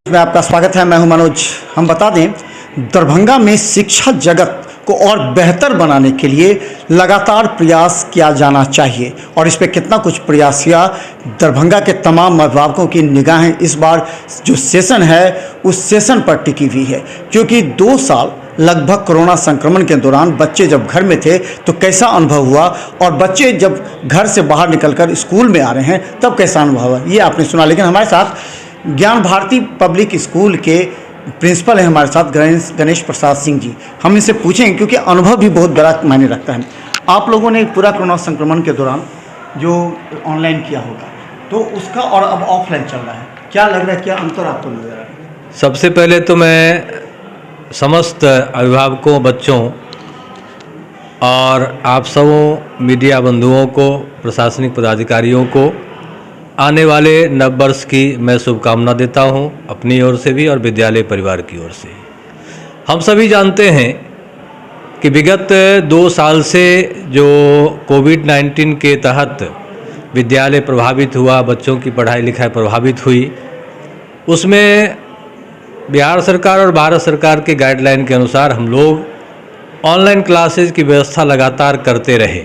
में आपका स्वागत है। मैं हूं मनोज। हम बता दें, दरभंगा में शिक्षा जगत को और बेहतर बनाने के लिए लगातार प्रयास किया जाना चाहिए और इस पे कितना कुछ प्रयास किया। दरभंगा के तमाम अभिभावकों की निगाहें इस बार जो सेशन है उस सेशन पर टिकी हुई है, क्योंकि 2 साल लगभग कोरोना संक्रमण के दौरान बच्चे जब घर में थे तो कैसा अनुभव हुआ और बच्चे जब घर से बाहर निकलकर स्कूल में आ रहे हैं तब कैसा अनुभव हुआ, ये आपने सुना। लेकिन हमारे साथ ज्ञान भारती पब्लिक स्कूल के प्रिंसिपल हैं हमारे साथ गणेश प्रसाद सिंह जी। हम इनसे पूछेंगे क्योंकि अनुभव भी बहुत बड़ा मायने रखता है। आप लोगों ने पूरा कोरोना संक्रमण के दौरान जो ऑनलाइन किया होगा तो उसका और अब ऑफलाइन चल रहा है, क्या लग रहा है, क्या अंतर आपको नजर आ रहा है? सबसे पहले तो मैं समस्त अभिभावकों, बच्चों और आप सबों मीडिया बंधुओं को, प्रशासनिक पदाधिकारियों को आने वाले नव वर्ष की मैं शुभकामना देता हूं, अपनी ओर से भी और विद्यालय परिवार की ओर से। हम सभी जानते हैं कि विगत 2 साल से जो कोविड-19 के तहत विद्यालय प्रभावित हुआ, बच्चों की पढ़ाई लिखाई प्रभावित हुई, उसमें बिहार सरकार और भारत सरकार के गाइडलाइन के अनुसार हम लोग ऑनलाइन क्लासेज की व्यवस्था लगातार करते रहे।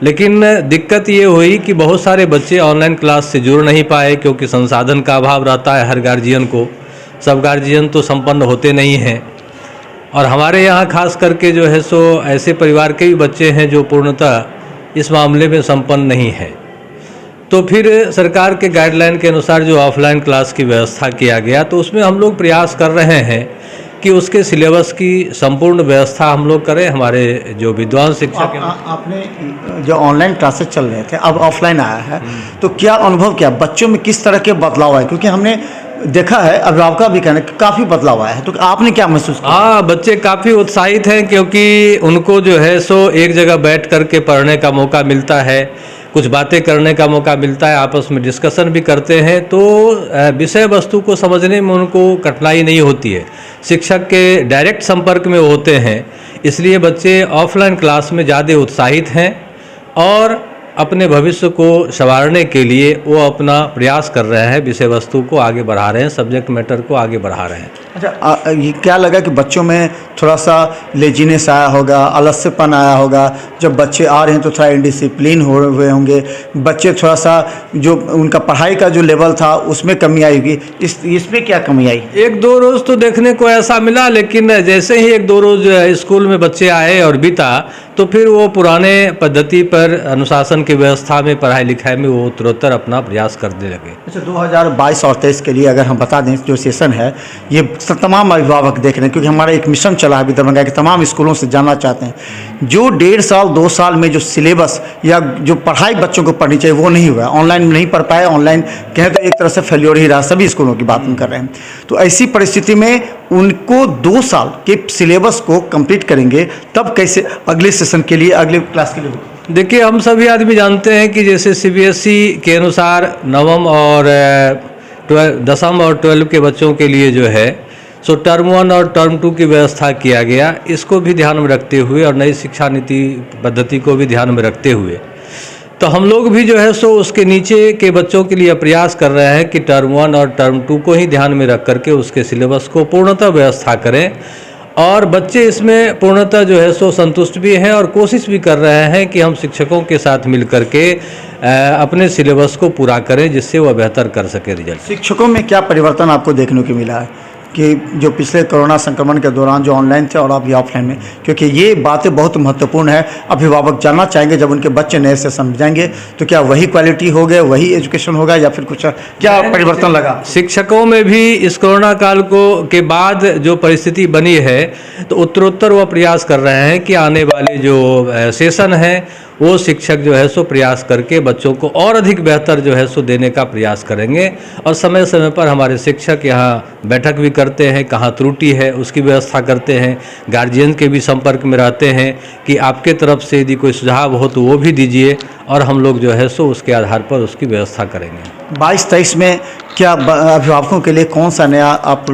लेकिन दिक्कत ये हुई कि बहुत सारे बच्चे ऑनलाइन क्लास से जुड़ नहीं पाए क्योंकि संसाधन का अभाव रहता है हर गार्जियन को। सब गार्जियन तो संपन्न होते नहीं हैं और हमारे यहाँ खास करके जो है सो ऐसे परिवार के भी बच्चे हैं जो पूर्णतः इस मामले में संपन्न नहीं हैं। तो फिर सरकार के गाइडलाइन के अनुसार जो ऑफलाइन क्लास की व्यवस्था किया गया तो उसमें हम लोग प्रयास कर रहे हैं कि उसके सिलेबस की संपूर्ण व्यवस्था हम लोग करें। हमारे जो विद्वान शिक्षक हैं, आपने जो ऑनलाइन क्लासेस चल रहे थे अब ऑफलाइन आया है तो क्या अनुभव, क्या बच्चों में किस तरह के बदलाव आए? क्योंकि हमने देखा है अभिभावक का भी कहना है कि काफ़ी बदलाव आया है, तो आपने क्या महसूस किया? हाँ, बच्चे काफ़ी उत्साहित हैं क्योंकि उनको जो है सो एक जगह बैठ कर के पढ़ने का मौका मिलता है, कुछ बातें करने का मौका मिलता है, आपस में डिस्कशन भी करते हैं, तो विषय वस्तु को समझने में उनको कठिनाई नहीं होती है। शिक्षक के डायरेक्ट संपर्क में होते हैं, इसलिए बच्चे ऑफलाइन क्लास में ज़्यादा उत्साहित हैं और अपने भविष्य को संवारने के लिए वो अपना प्रयास कर रहे हैं, विषय वस्तु को आगे बढ़ा रहे हैं, सब्जेक्ट मैटर को आगे बढ़ा रहे हैं। अच्छा, ये क्या लगा कि बच्चों में थोड़ा सा लेजीनेस आया होगा, आलस्यपन आया होगा? जब बच्चे आ रहे हैं तो थोड़ा इनडिसिप्लिन हुए होंगे, बच्चे थोड़ा सा जो उनका पढ़ाई का जो लेवल था उसमें कमी आई होगी, इसमें क्या कमी आई? 1-2 रोज़ तो देखने को ऐसा मिला, लेकिन जैसे ही 1-2 रोज़ स्कूल में बच्चे आए और बीता तो फिर वो पुराने पद्धति पर अनुशासन की व्यवस्था में, पढ़ाई लिखाई में वो उत्तरोत्तर अपना प्रयास करने लगे। अच्छा, 2022 और 23 के लिए अगर हम बता दें जो सेशन है ये तमाम अभिभावक देख रहे हैं, क्योंकि हमारा एक मिशन चला है दरभंगा के तमाम स्कूलों से जानना चाहते हैं जो 1.5 साल 2 साल में जो सिलेबस या जो पढ़ाई बच्चों को पढ़नी चाहिए वो नहीं हुआ, ऑनलाइन नहीं पढ़ पाए, ऑनलाइन कहें तो एक तरह से फेल्योर ही रहा, सभी स्कूलों की बात हम कर रहे हैं। तो ऐसी परिस्थिति में उनको 2 साल के सिलेबस को कंप्लीट करेंगे तब कैसे अगले सेशन के लिए, अगले क्लास के लिए? देखिए, हम सभी आदमी जानते हैं कि जैसे CBSE के अनुसार 9वीं और 10वीं और 12वीं के बच्चों के लिए जो है सो टर्म 1 और टर्म 2 की व्यवस्था किया गया। इसको भी ध्यान में रखते हुए और नई शिक्षा नीति पद्धति को भी ध्यान में रखते हुए तो हम लोग भी जो है सो उसके नीचे के बच्चों के लिए प्रयास कर रहे हैं कि टर्म 1 और टर्म 2 को ही ध्यान में रख करके उसके सिलेबस को पूर्णतः व्यवस्था करें और बच्चे इसमें पूर्णतः जो है सो संतुष्ट भी हैं और कोशिश भी कर रहे हैं कि हम शिक्षकों के साथ मिल करके अपने सिलेबस को पूरा करें जिससे वह बेहतर कर सके रिजल्ट। शिक्षकों में क्या परिवर्तन आपको देखने को मिला है कि जो पिछले कोरोना संक्रमण के दौरान जो ऑनलाइन थे और अभी ऑफलाइन में? क्योंकि ये बातें बहुत महत्वपूर्ण है, अभिभावक जानना चाहेंगे जब उनके बच्चे नए से समझाएंगे तो क्या वही क्वालिटी हो गए, वही एजुकेशन होगा या फिर कुछ क्या परिवर्तन लगा? शिक्षकों में भी इस कोरोना काल के बाद जो परिस्थिति बनी है तो उत्तरोत्तर वह प्रयास कर रहे हैं कि आने वाले जो सेशन है वो शिक्षक जो है सो प्रयास करके बच्चों को और अधिक बेहतर जो है सो देने का प्रयास करेंगे और समय समय पर हमारे शिक्षक यहाँ बैठक भी करते हैं, कहाँ त्रुटि है उसकी व्यवस्था करते हैं, गार्जियन के भी संपर्क में रहते हैं कि आपके तरफ से यदि कोई सुझाव हो तो वो भी दीजिए और हम लोग जो है सो उसके आधार पर उसकी व्यवस्था करेंगे। 22-23 में क्या अभिभावकों के लिए कौन सा नया आप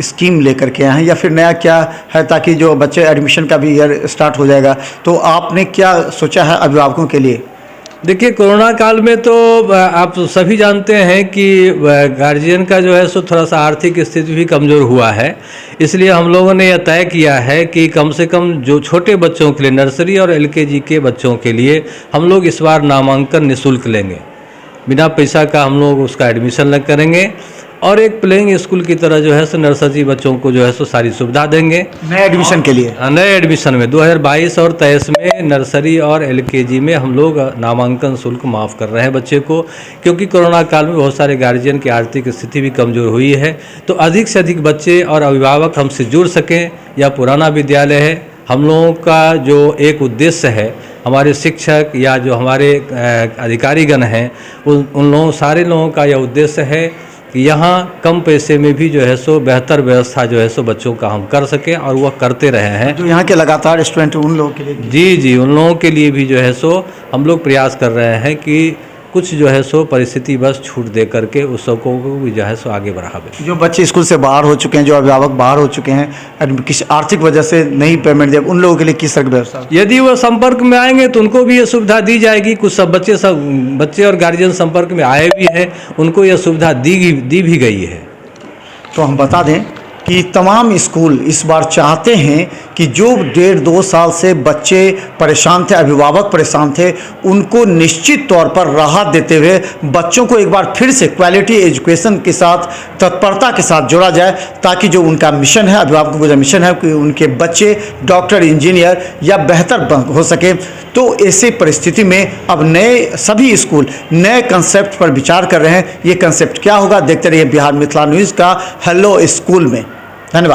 स्कीम लेकर के आए हैं या फिर नया क्या है, ताकि जो बच्चे एडमिशन का भी ईयर स्टार्ट हो जाएगा तो आपने क्या सोचा है अभिभावकों के लिए? देखिए, कोरोना काल में तो आप सभी जानते हैं कि गार्जियन का जो है सो थोड़ा सा आर्थिक स्थिति भी कमज़ोर हुआ है। इसलिए हम लोगों ने यह तय किया है कि कम से कम जो छोटे बच्चों के लिए, नर्सरी और एलकेजी के बच्चों के लिए हम लोग इस बार नामांकन निःशुल्क लेंगे। बिना पैसा का हम लोग उसका एडमिशन करेंगे और एक प्लेइंग स्कूल की तरह जो है सो नर्सरी बच्चों को जो है सो सारी सुविधा देंगे नए एडमिशन के लिए। नए एडमिशन में 2022 और 23 में नर्सरी और एलकेजी में हम लोग नामांकन शुल्क माफ़ कर रहे हैं बच्चे को, क्योंकि कोरोना काल में बहुत सारे गार्जियन की आर्थिक स्थिति भी कमज़ोर हुई है। तो अधिक से अधिक बच्चे और अभिभावक हमसे जुड़ सकें। यह पुराना विद्यालय है। हम लोगों का जो एक उद्देश्य है, हमारे शिक्षक या जो हमारे अधिकारीगण हैं, उन लोगों सारे लोगों का यह उद्देश्य है कि यहाँ कम पैसे में भी जो है सो बेहतर व्यवस्था जो है सो बच्चों का हम कर सकें, और वह करते रहे हैं। जो यहाँ के लगातार स्टूडेंट उन लोगों के लिए जी, उन लोगों के लिए भी जो है सो हम लोग प्रयास कर रहे हैं कि कुछ जो है सो परिस्थिति बस छूट दे करके उस सबको भी जो है सो आगे बढ़ावे। जो बच्चे स्कूल से बाहर हो चुके हैं, जो अभिभावक बाहर हो चुके हैं, किसी आर्थिक वजह से नहीं पेमेंट दे, उन लोगों के लिए किस तरह की व्यवस्था? यदि वो संपर्क में आएंगे तो उनको भी ये सुविधा दी जाएगी। कुछ सब बच्चे और गार्जियन संपर्क में आए भी हैं, उनको यह सुविधा दी भी गई है। तो हम बता दें कि तमाम स्कूल इस बार चाहते हैं कि जो 1.5-2 साल से बच्चे परेशान थे, अभिभावक परेशान थे, उनको निश्चित तौर पर राहत देते हुए बच्चों को एक बार फिर से क्वालिटी एजुकेशन के साथ, तत्परता के साथ जोड़ा जाए, ताकि जो उनका मिशन है, अभिभावकों का जो मिशन है कि उनके बच्चे डॉक्टर, इंजीनियर या बेहतर हो सके। तो ऐसी परिस्थिति में अब सभी स्कूल नए कंसेप्ट पर विचार कर रहे हैं। ये कंसेप्ट क्या होगा, देखते रहिए बिहार मिथिला न्यूज़ का हेलो स्कूल में।